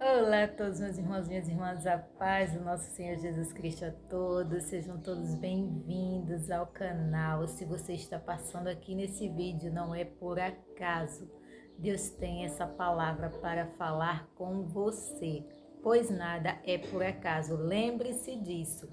Olá a todos, meus irmãos e minhas irmãs, a paz do nosso Senhor Jesus Cristo a todos, sejam todos bem-vindos ao canal. Se você está passando aqui nesse vídeo, não é por acaso, Deus tem essa palavra para falar com você, pois nada é por acaso, lembre-se disso.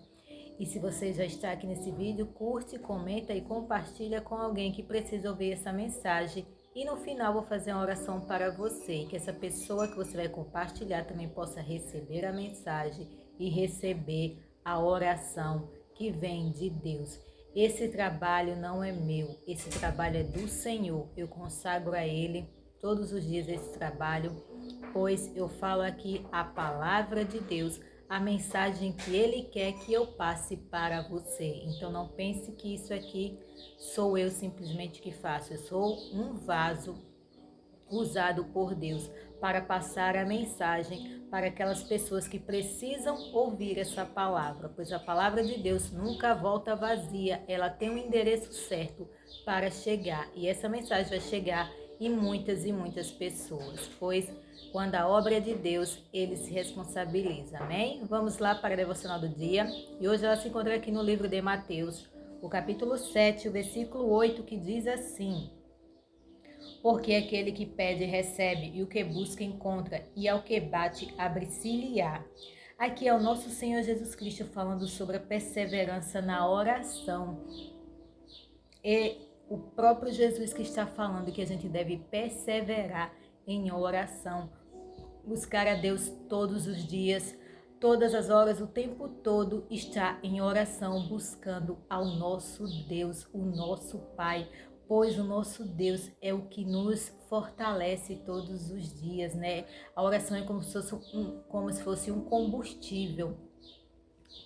E se você já está aqui nesse vídeo, curte, comenta e compartilha com alguém que precisa ouvir essa mensagem. E no final vou fazer uma oração para você, que essa pessoa que você vai compartilhar também possa receber a mensagem e receber a oração que vem de Deus. Esse trabalho não é meu, esse trabalho é do Senhor. Eu consagro a Ele todos os dias esse trabalho, pois eu falo aqui a palavra de Deus, a mensagem que Ele quer que eu passe para você. Então não pense que isso aqui sou eu simplesmente que faço. Eu sou um vaso usado por Deus para passar a mensagem para aquelas pessoas que precisam ouvir essa palavra, pois a palavra de Deus nunca volta vazia, ela tem um endereço certo para chegar, e essa mensagem vai chegar em muitas e muitas pessoas, pois quando a obra é de Deus, Ele se responsabiliza, amém? Vamos lá para a devocional do dia, e hoje ela se encontra aqui no livro de Mateus, o capítulo 7, o versículo 8, que diz assim: porque aquele que pede recebe, e o que busca encontra, e ao que bate abre-se-lhe-á. Aqui é o nosso Senhor Jesus Cristo falando sobre a perseverança na oração. E o próprio Jesus que está falando que a gente deve perseverar em oração, buscar a Deus todos os dias, todas as horas, o tempo todo está em oração, buscando ao nosso Deus, o nosso Pai, pois o nosso Deus é o que nos fortalece todos os dias, né? A oração é como se fosse um combustível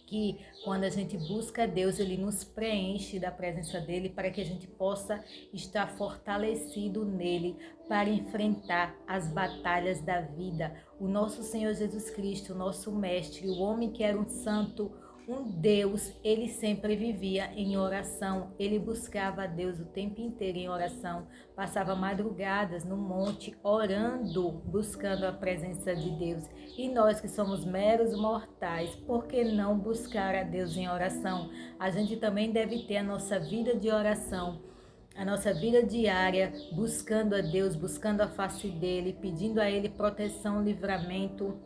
que quando a gente busca Deus, Ele nos preenche da presença dEle para que a gente possa estar fortalecido nele para enfrentar as batalhas da vida. O nosso Senhor Jesus Cristo, nosso Mestre, o homem que era um santo, um Deus, ele sempre vivia em oração, ele buscava a Deus o tempo inteiro em oração, passava madrugadas no monte orando, buscando a presença de Deus. E nós que somos meros mortais, por que não buscar a Deus em oração? A gente também deve ter a nossa vida de oração, a nossa vida diária, buscando a Deus, buscando a face dEle, pedindo a Ele proteção, livramento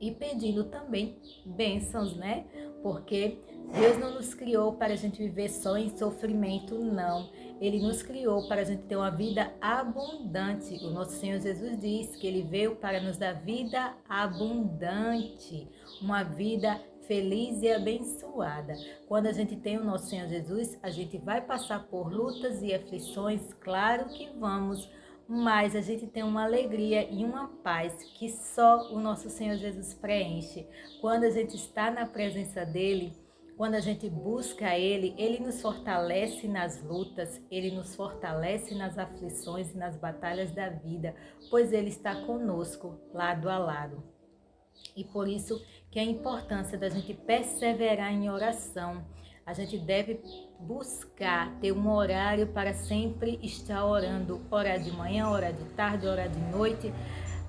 e pedindo também bênçãos, né? Porque Deus não nos criou para a gente viver só em sofrimento, não. Ele nos criou para a gente ter uma vida abundante. O nosso Senhor Jesus diz que Ele veio para nos dar vida abundante, uma vida feliz e abençoada. Quando a gente tem o nosso Senhor Jesus, a gente vai passar por lutas e aflições, claro que vamos, mas a gente tem uma alegria e uma paz que só o nosso Senhor Jesus preenche. Quando a gente está na presença dEle, quando a gente busca Ele, Ele nos fortalece nas lutas, Ele nos fortalece nas aflições e nas batalhas da vida, pois Ele está conosco, lado a lado. E por isso que a importância da gente perseverar em oração. A gente deve buscar ter um horário para sempre estar orando, orar de manhã, orar de tarde, orar de noite,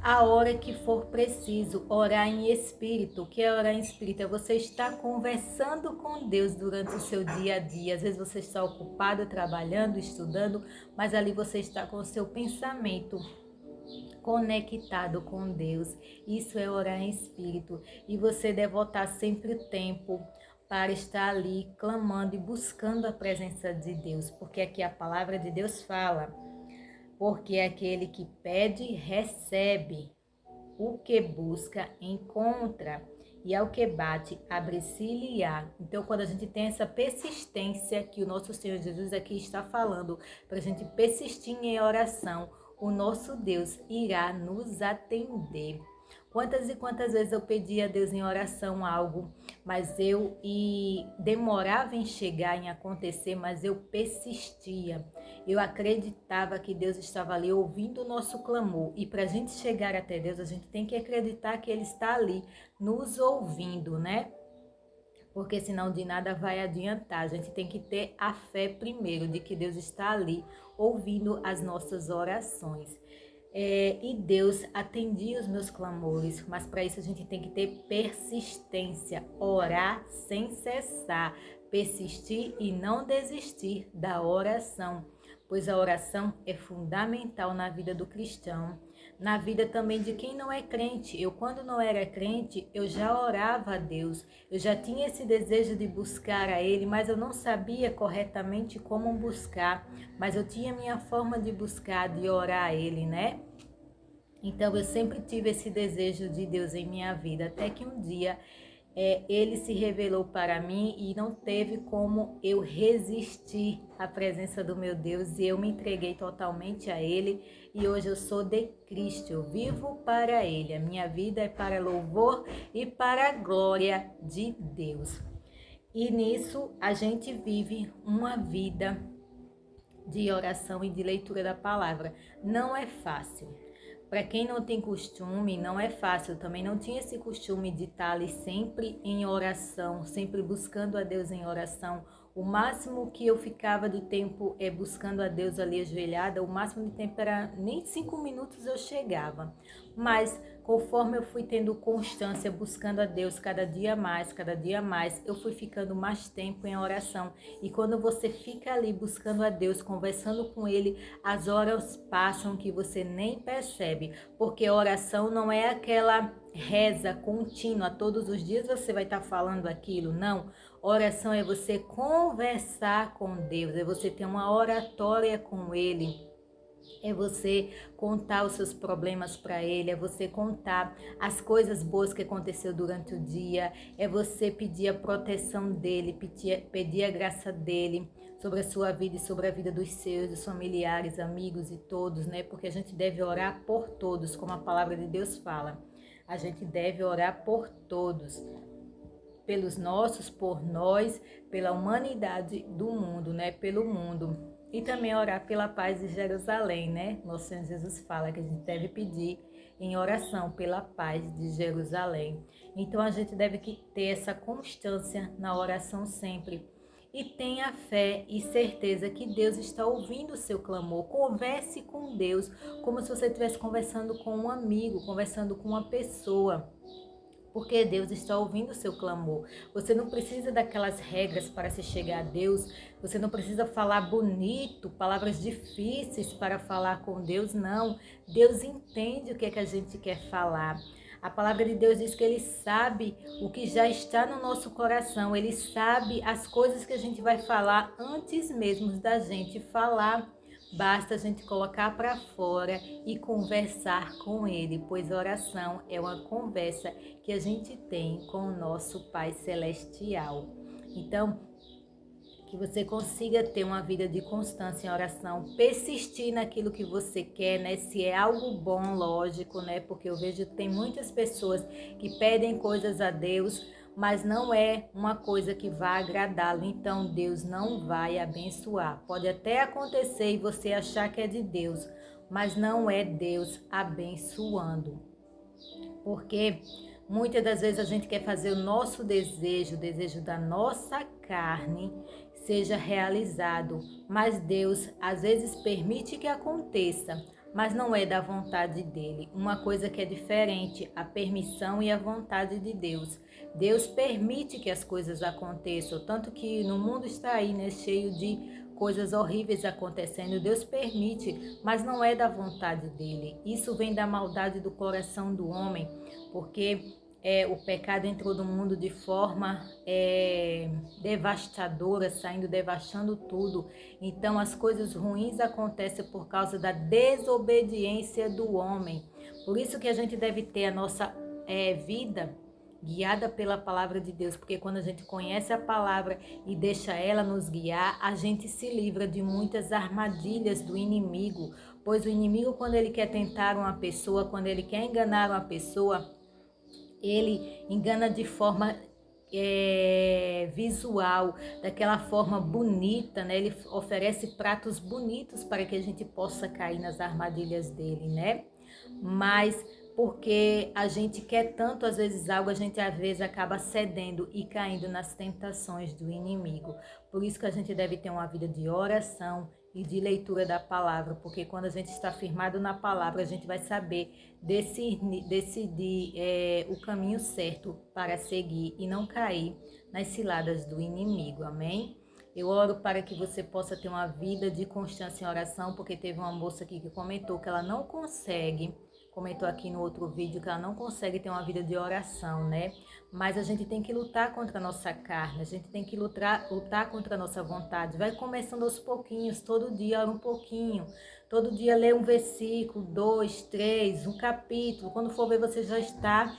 a hora que for preciso, orar em espírito. O que é orar em espírito? É você estar conversando com Deus durante o seu dia a dia. Às vezes você está ocupado, trabalhando, estudando, mas ali você está com o seu pensamento conectado com Deus. Isso é orar em espírito. E você devotar sempre o tempo para estar ali clamando e buscando a presença de Deus, porque aqui a palavra de Deus fala: porque aquele que pede, recebe, o que busca, encontra, e ao que bate, abre-se-lhe-á. Então, quando a gente tem essa persistência que o nosso Senhor Jesus aqui está falando, para a gente persistir em oração, o nosso Deus irá nos atender. Quantas e quantas vezes eu pedi a Deus em oração algo, mas demorava em chegar, em acontecer, mas eu persistia. Eu acreditava que Deus estava ali ouvindo o nosso clamor. E para a gente chegar até Deus, a gente tem que acreditar que Ele está ali nos ouvindo, né? Porque senão de nada vai adiantar. A gente tem que ter a fé primeiro de que Deus está ali ouvindo as nossas orações. e Deus atendia os meus clamores, mas para isso a gente tem que ter persistência, orar sem cessar, persistir e não desistir da oração, pois a oração é fundamental na vida do cristão, na vida também de quem não é crente. Eu, quando não era crente, eu já orava a Deus, eu já tinha esse desejo de buscar a Ele, mas eu não sabia corretamente como buscar, mas eu tinha minha forma de buscar, de orar a Ele, né? Então eu sempre tive esse desejo de Deus em minha vida, até que um dia Ele se revelou para mim e não teve como eu resistir à presença do meu Deus, e eu me entreguei totalmente a Ele, e hoje eu sou de Cristo, eu vivo para Ele, a minha vida é para louvor e para a glória de Deus. E nisso a gente vive uma vida de oração e de leitura da palavra. Não é fácil. Para quem não tem costume, não é fácil. Eu também não tinha esse costume de estar ali sempre em oração, sempre buscando a Deus em oração. O máximo que eu ficava de tempo buscando a Deus ali ajoelhada, o máximo de tempo era nem 5 minutos eu chegava. Mas conforme eu fui tendo constância, buscando a Deus cada dia mais, eu fui ficando mais tempo em oração. E quando você fica ali buscando a Deus, conversando com Ele, as horas passam que você nem percebe, porque oração não é aquela reza contínua, todos os dias você vai estar falando aquilo, não. Oração é você conversar com Deus, é você ter uma oratória com Ele, é você contar os seus problemas para Ele, é você contar as coisas boas que aconteceu durante o dia, é você pedir a proteção dEle, pedir a graça dEle sobre a sua vida e sobre a vida dos seus, dos familiares, amigos e todos, né? Porque a gente deve orar por todos, como a palavra de Deus fala. A gente deve orar por todos, pelos nossos, por nós, pela humanidade do mundo, né? Pelo mundo. E também orar pela paz de Jerusalém, né? Nosso Senhor Jesus fala que a gente deve pedir em oração pela paz de Jerusalém. Então a gente deve ter essa constância na oração sempre. E tenha fé e certeza que Deus está ouvindo o seu clamor. Converse com Deus como se você estivesse conversando com um amigo, conversando com uma pessoa. Porque Deus está ouvindo o seu clamor. Você não precisa daquelas regras para se chegar a Deus. Você não precisa falar bonito, palavras difíceis para falar com Deus, não. Deus entende o que é que a gente quer falar. A palavra de Deus diz que Ele sabe o que já está no nosso coração. Ele sabe as coisas que a gente vai falar antes mesmo da gente falar. Basta a gente colocar para fora e conversar com Ele, pois a oração é uma conversa que a gente tem com o nosso Pai Celestial. Então, que você consiga ter uma vida de constância em oração, persistir naquilo que você quer, né? Se é algo bom, lógico, né? Porque eu vejo que tem muitas pessoas que pedem coisas a Deus, mas não é uma coisa que vai agradá-lo, então Deus não vai abençoar. Pode até acontecer e você achar que é de Deus, mas não é Deus abençoando. Porque muitas das vezes a gente quer fazer o nosso desejo, o desejo da nossa carne, seja realizado, mas Deus às vezes permite que aconteça, mas não é da vontade dele. Uma coisa que é diferente, a permissão e a vontade de Deus. Deus permite que as coisas aconteçam, tanto que no mundo está aí, né, cheio de coisas horríveis acontecendo. Deus permite, mas não é da vontade dele. Isso vem da maldade do coração do homem, porque o pecado entrou no mundo de forma devastadora, devastando tudo. Então as coisas ruins acontecem por causa da desobediência do homem. Por isso que a gente deve ter a nossa vida guiada pela palavra de Deus, porque quando a gente conhece a palavra e deixa ela nos guiar, a gente se livra de muitas armadilhas do inimigo, pois o inimigo, quando ele quer tentar uma pessoa, quando ele quer enganar uma pessoa, ele engana de forma visual, daquela forma bonita, né? Ele oferece pratos bonitos para que a gente possa cair nas armadilhas dele, né? Mas porque a gente quer tanto, às vezes, algo, a gente às vezes acaba cedendo e caindo nas tentações do inimigo. Por isso que a gente deve ter uma vida de oração e de leitura da palavra, porque quando a gente está firmado na palavra, a gente vai saber decidir o caminho certo para seguir e não cair nas ciladas do inimigo, amém? Eu oro para que você possa ter uma vida de constância em oração, porque teve uma moça aqui que comentou que ela não consegue, comentou aqui no outro vídeo que ela não consegue ter uma vida de oração, né? Mas a gente tem que lutar contra a nossa carne, a gente tem que lutar contra a nossa vontade. Vai começando aos pouquinhos, todo dia ora um pouquinho, todo dia lê um versículo, 2, 3, um capítulo. Quando for ver, você já está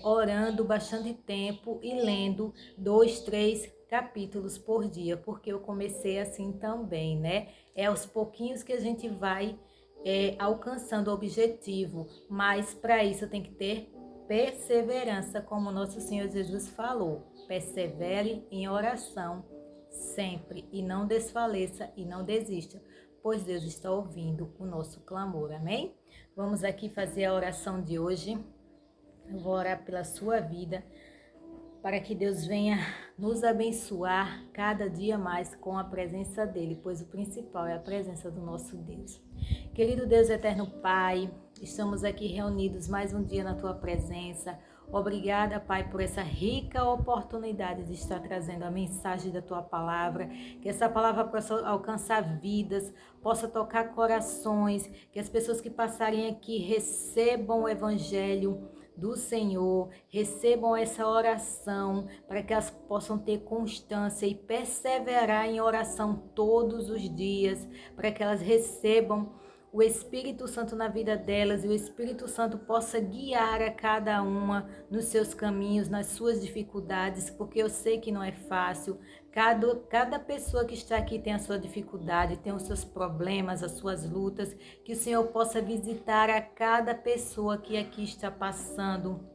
orando bastante tempo e lendo 2, 3 capítulos por dia, porque eu comecei assim também, né? É aos pouquinhos que a gente vai alcançando o objetivo, mas para isso tem que ter perseverança, como nosso Senhor Jesus falou. Persevere em oração sempre e não desfaleça e não desista, pois Deus está ouvindo o nosso clamor, amém? Vamos aqui fazer a oração de hoje. Eu vou orar pela sua vida, para que Deus venha nos abençoar cada dia mais com a presença dEle, pois o principal é a presença do nosso Deus. Querido Deus eterno Pai, estamos aqui reunidos mais um dia na Tua presença. Obrigada, Pai, por essa rica oportunidade de estar trazendo a mensagem da Tua palavra, que essa palavra possa alcançar vidas, possa tocar corações, que as pessoas que passarem aqui recebam o Evangelho do Senhor, recebam essa oração para que elas possam ter constância e perseverar em oração todos os dias, para que elas recebam o Espírito Santo na vida delas e o Espírito Santo possa guiar a cada uma nos seus caminhos, nas suas dificuldades, porque eu sei que não é fácil. Cada pessoa que está aqui tem a sua dificuldade, tem os seus problemas, as suas lutas, que o Senhor possa visitar a cada pessoa que aqui está passando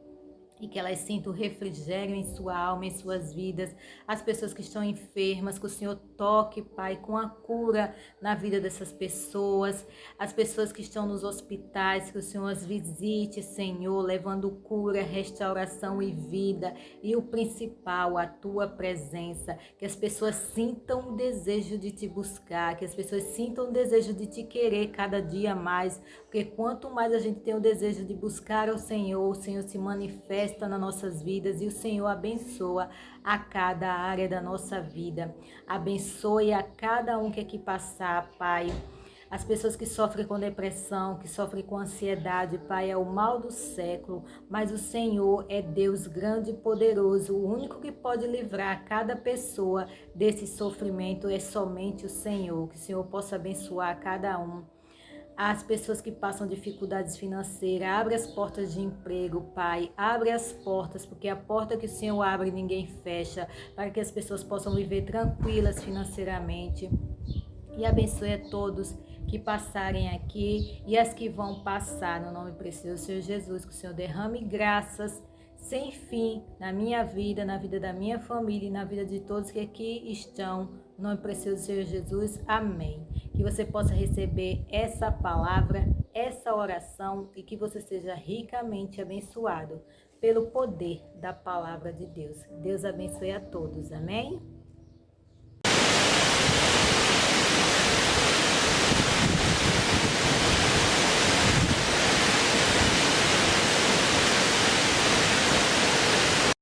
e que elas sintam refrigério em sua alma, em suas vidas. As pessoas que estão enfermas, que o Senhor toque, Pai, com a cura na vida dessas pessoas. As pessoas que estão nos hospitais, que o Senhor as visite, Senhor, levando cura, restauração e vida. E o principal, a Tua presença. Que as pessoas sintam o desejo de Te buscar, que as pessoas sintam o desejo de Te querer cada dia mais. Porque quanto mais a gente tem o desejo de buscar o Senhor se manifesta nas nossas vidas e o Senhor abençoa a cada área da nossa vida. Abençoe a cada um que aqui passar, Pai. As pessoas que sofrem com depressão, que sofrem com ansiedade, Pai, é o mal do século, mas o Senhor é Deus grande e poderoso. O único que pode livrar cada pessoa desse sofrimento é somente o Senhor. Que o Senhor possa abençoar cada um. As pessoas que passam dificuldades financeiras, abre as portas de emprego, Pai, abre as portas, porque a porta que o Senhor abre ninguém fecha, para que as pessoas possam viver tranquilas financeiramente. E abençoe a todos que passarem aqui e as que vão passar, no nome precioso do Senhor Jesus, que o Senhor derrame graças sem fim na minha vida, na vida da minha família e na vida de todos que aqui estão, no nome precioso do Senhor Jesus, amém. Que você possa receber essa palavra, essa oração e que você seja ricamente abençoado pelo poder da palavra de Deus. Deus abençoe a todos, amém?